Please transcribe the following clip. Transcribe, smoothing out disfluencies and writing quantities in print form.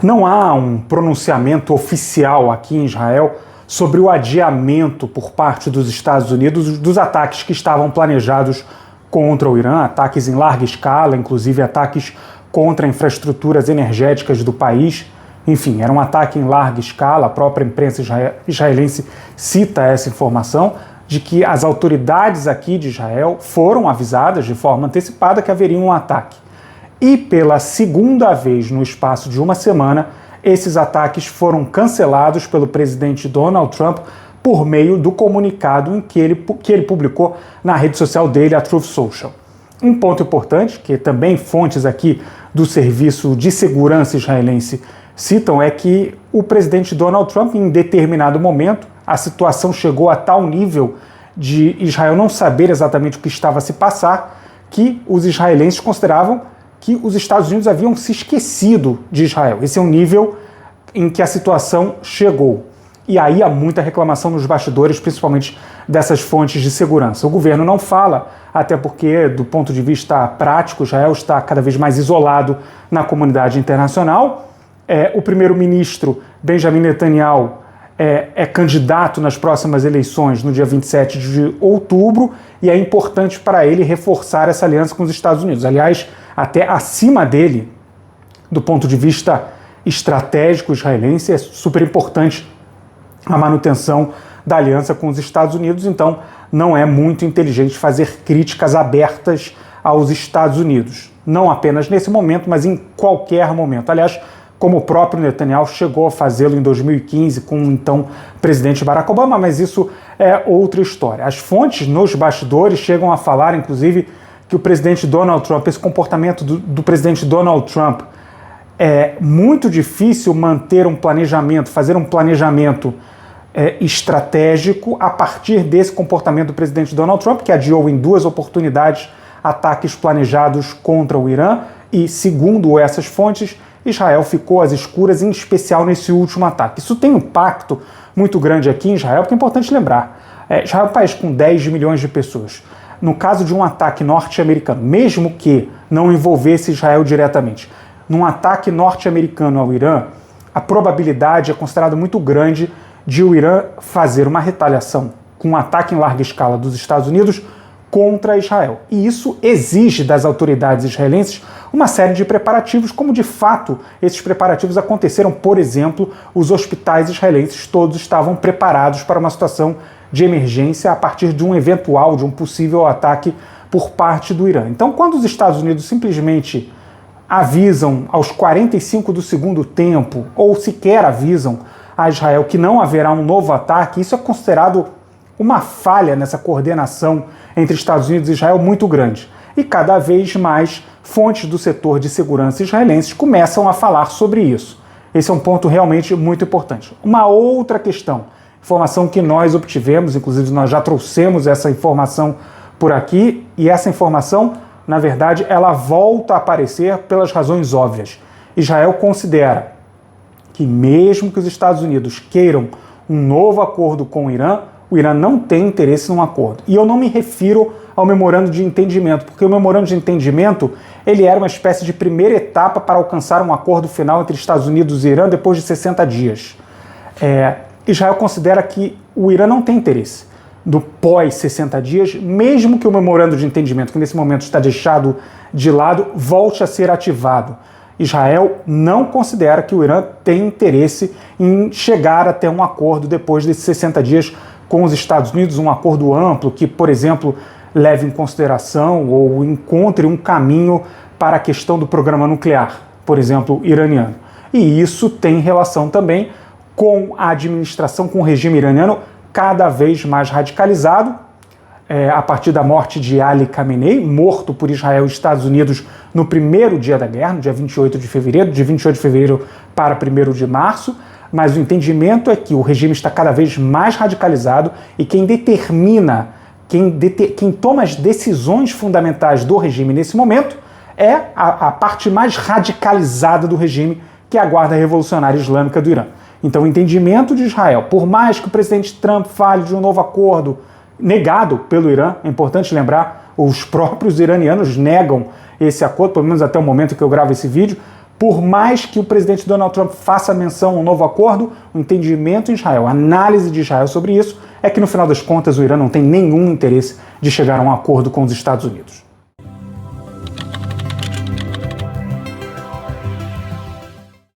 Não há um pronunciamento oficial aqui em Israel sobre o adiamento por parte dos Estados Unidos dos ataques que estavam planejados contra o Irã, ataques em larga escala, inclusive ataques contra infraestruturas energéticas do país. Enfim, era um ataque em larga escala. A própria imprensa israelense cita essa informação de que as autoridades aqui de Israel foram avisadas de forma antecipada que haveria um ataque. E pela segunda vez no espaço de uma semana, esses ataques foram cancelados pelo presidente Donald Trump por meio do comunicado que ele publicou na rede social dele, a Truth Social. Um ponto importante, que também fontes aqui do Serviço de Segurança israelense citam, é que o presidente Donald Trump, em determinado momento, a situação chegou a tal nível de Israel não saber exatamente o que estava a se passar, que os israelenses consideravam que os Estados Unidos haviam se esquecido de Israel. Esse é um nível em que a situação chegou. E aí há muita reclamação nos bastidores, principalmente dessas fontes de segurança. O governo não fala, até porque, do ponto de vista prático, Israel está cada vez mais isolado na comunidade internacional. O primeiro-ministro Benjamin Netanyahu é candidato nas próximas eleições no dia 27 de outubro e é importante para ele reforçar essa aliança com os Estados Unidos. Aliás, até acima dele, do ponto de vista estratégico israelense, é super importante a manutenção da aliança com os Estados Unidos, então não é muito inteligente fazer críticas abertas aos Estados Unidos. Não apenas nesse momento, mas em qualquer momento. Aliás, como o próprio Netanyahu chegou a fazê-lo em 2015 com o então presidente Barack Obama, mas isso é outra história. As fontes nos bastidores chegam a falar, inclusive, que o presidente Donald Trump, esse comportamento do presidente Donald Trump, é muito difícil manter um planejamento, fazer um planejamento estratégico a partir desse comportamento do presidente Donald Trump, que adiou em 2 oportunidades ataques planejados contra o Irã e, segundo essas fontes, Israel ficou às escuras, em especial nesse último ataque. Isso tem um impacto muito grande aqui em Israel, porque é importante lembrar, Israel é um país com 10 milhões de pessoas. No caso de um ataque norte-americano, mesmo que não envolvesse Israel diretamente, num ataque norte-americano ao Irã, a probabilidade é considerada muito grande de o Irã fazer uma retaliação com um ataque em larga escala dos Estados Unidos contra Israel. E isso exige das autoridades israelenses uma série de preparativos, como de fato esses preparativos aconteceram. Por exemplo, os hospitais israelenses todos estavam preparados para uma situação de emergência a partir de um possível ataque por parte do Irã. Então, quando os Estados Unidos simplesmente avisam aos 45 do segundo tempo, ou sequer avisam a Israel que não haverá um novo ataque, isso é considerado uma falha nessa coordenação entre Estados Unidos e Israel muito grande. E cada vez mais fontes do setor de segurança israelenses começam a falar sobre isso. Esse é um ponto realmente muito importante. Uma outra questão, informação que nós obtivemos, inclusive nós já trouxemos essa informação por aqui, e essa informação, na verdade, ela volta a aparecer pelas razões óbvias. Israel considera que mesmo que os Estados Unidos queiram um novo acordo com o Irã não tem interesse num acordo. E eu não me refiro ao memorando de entendimento, porque o memorando de entendimento ele era uma espécie de primeira etapa para alcançar um acordo final entre Estados Unidos e Irã depois de 60 dias. Israel considera que o Irã não tem interesse do pós-60 dias, mesmo que o memorando de entendimento, que nesse momento está deixado de lado, volte a ser ativado. Israel não considera que o Irã tem interesse em chegar até um acordo depois desses 60 dias com os Estados Unidos, um acordo amplo que, por exemplo, leve em consideração ou encontre um caminho para a questão do programa nuclear, por exemplo, iraniano. E isso tem relação também com a administração, com o regime iraniano cada vez mais radicalizado, a partir da morte de Ali Khamenei, morto por Israel e Estados Unidos no primeiro dia da guerra, no dia 28 de fevereiro, de 28 de fevereiro para 1º de março, mas o entendimento é que o regime está cada vez mais radicalizado e quem determina, quem toma as decisões fundamentais do regime nesse momento é a parte mais radicalizada do regime, que é a Guarda Revolucionária Islâmica do Irã. Então o entendimento de Israel, por mais que o presidente Trump fale de um novo acordo, negado pelo Irã, é importante lembrar, os próprios iranianos negam esse acordo, pelo menos até o momento em que eu gravo esse vídeo, Por mais que o presidente Donald Trump faça menção a um novo acordo, o entendimento em Israel, a análise de Israel sobre isso, é que no final das contas o Irã não tem nenhum interesse de chegar a um acordo com os Estados Unidos.